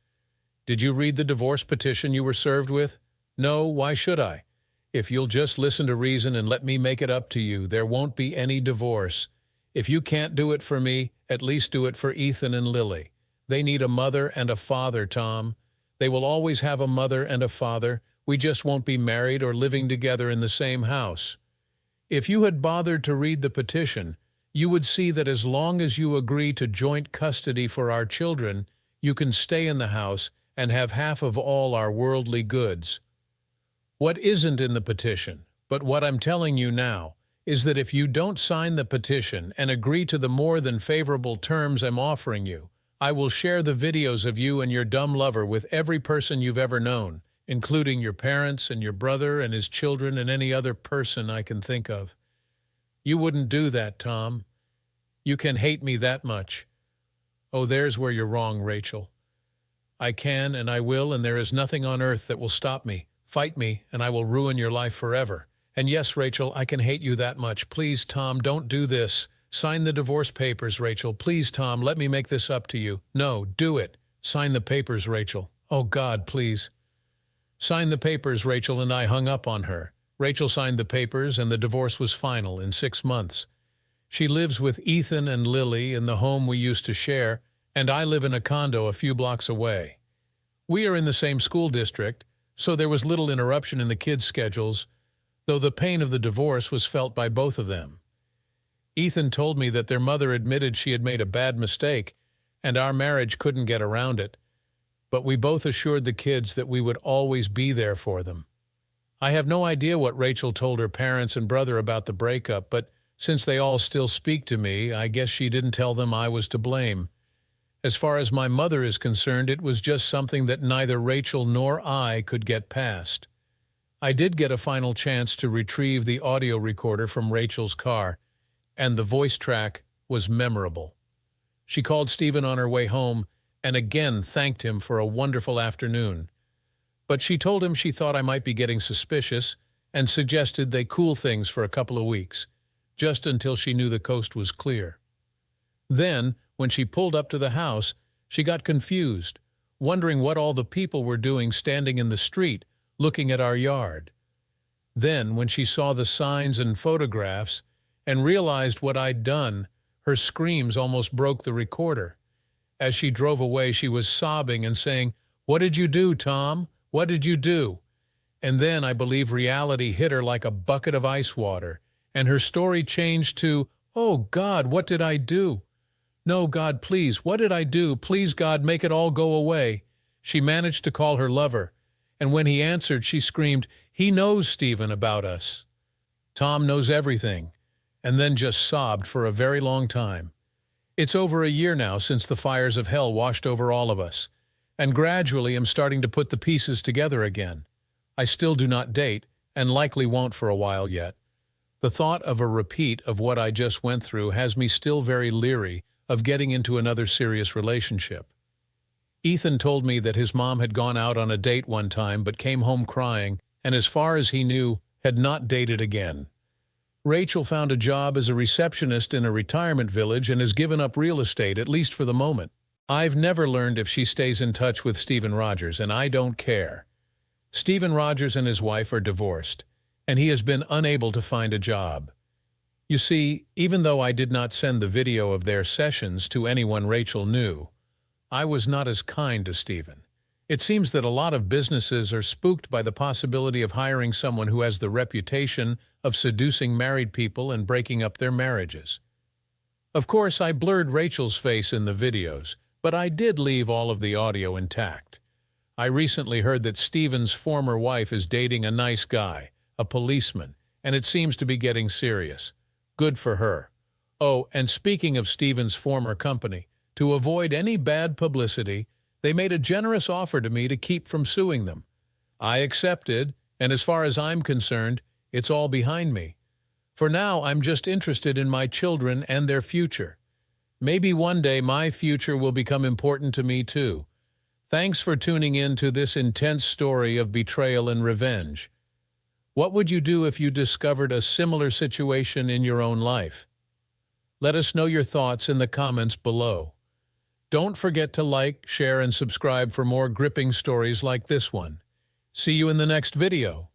Did you read the divorce petition you were served with? No, why should I? If you'll just listen to reason and let me make it up to you, there won't be any divorce. If you can't do it for me, at least do it for Ethan and Lily. They need a mother and a father, Tom. They will always have a mother and a father. We just won't be married or living together in the same house. If you had bothered to read the petition, you would see that as long as you agree to joint custody for our children, you can stay in the house and have half of all our worldly goods. What isn't in the petition, but what I'm telling you now, is that if you don't sign the petition and agree to the more than favorable terms I'm offering you, I will share the videos of you and your dumb lover with every person you've ever known, including your parents and your brother and his children and any other person I can think of. You wouldn't do that, Tom. You can hate me that much. Oh, there's where you're wrong, Rachel. I can and I will, and there is nothing on earth that will stop me. Fight me, and I will ruin your life forever. And yes, Rachel, I can hate you that much. Please, Tom, don't do this. Sign the divorce papers, Rachel. Please, Tom, let me make this up to you. No, do it. Sign the papers, Rachel. Oh, God, please. Sign the papers, Rachel, and I hung up on her. Rachel signed the papers, and the divorce was final in 6 months. She lives with Ethan and Lily in the home we used to share, and I live in a condo a few blocks away. We are in the same school district, so there was little interruption in the kids' schedules, though the pain of the divorce was felt by both of them. Ethan told me that their mother admitted she had made a bad mistake, and our marriage couldn't get around it, but we both assured the kids that we would always be there for them. I have no idea what Rachel told her parents and brother about the breakup, but since they all still speak to me, I guess she didn't tell them I was to blame. As far as my mother is concerned, it was just something that neither Rachel nor I could get past. I did get a final chance to retrieve the audio recorder from Rachel's car, and the voice track was memorable. She called Stephen on her way home and again thanked him for a wonderful afternoon. But she told him she thought I might be getting suspicious and suggested they cool things for a couple of weeks, just until she knew the coast was clear. Then, when she pulled up to the house, she got confused, wondering what all the people were doing standing in the street, looking at our yard. Then, when she saw the signs and photographs and realized what I'd done, her screams almost broke the recorder. As she drove away, she was sobbing and saying, "What did you do, Tom? What did you do?" And then I believe reality hit her like a bucket of ice water, and her story changed to, "Oh, God, what did I do? No, God, please, what did I do? Please, God, make it all go away." She managed to call her lover, and when he answered, she screamed, "He knows, Stephen, about us. Tom knows everything," and then just sobbed for a very long time. It's over a year now since the fires of hell washed over all of us, and gradually I'm starting to put the pieces together again. I still do not date, and likely won't for a while yet. The thought of a repeat of what I just went through has me still very leery of getting into another serious relationship. Ethan told me that his mom had gone out on a date one time but came home crying, and as far as he knew, had not dated again. Rachel found a job as a receptionist in a retirement village and has given up real estate, at least for the moment. I've never learned if she stays in touch with Stephen Rogers, and I don't care. Stephen Rogers and his wife are divorced, and he has been unable to find a job. You see, even though I did not send the video of their sessions to anyone Rachel knew, I was not as kind to Stephen. It seems that a lot of businesses are spooked by the possibility of hiring someone who has the reputation of seducing married people and breaking up their marriages. Of course, I blurred Rachel's face in the videos, but I did leave all of the audio intact. I recently heard that Stephen's former wife is dating a nice guy, a policeman, and it seems to be getting serious. Good for her. Oh, and speaking of Stephen's former company, to avoid any bad publicity, they made a generous offer to me to keep from suing them. I accepted, and as far as I'm concerned, it's all behind me. For now, I'm just interested in my children and their future. Maybe one day my future will become important to me too. Thanks for tuning in to this intense story of betrayal and revenge. What would you do if you discovered a similar situation in your own life? Let us know your thoughts in the comments below. Don't forget to like, share, and subscribe for more gripping stories like this one. See you in the next video.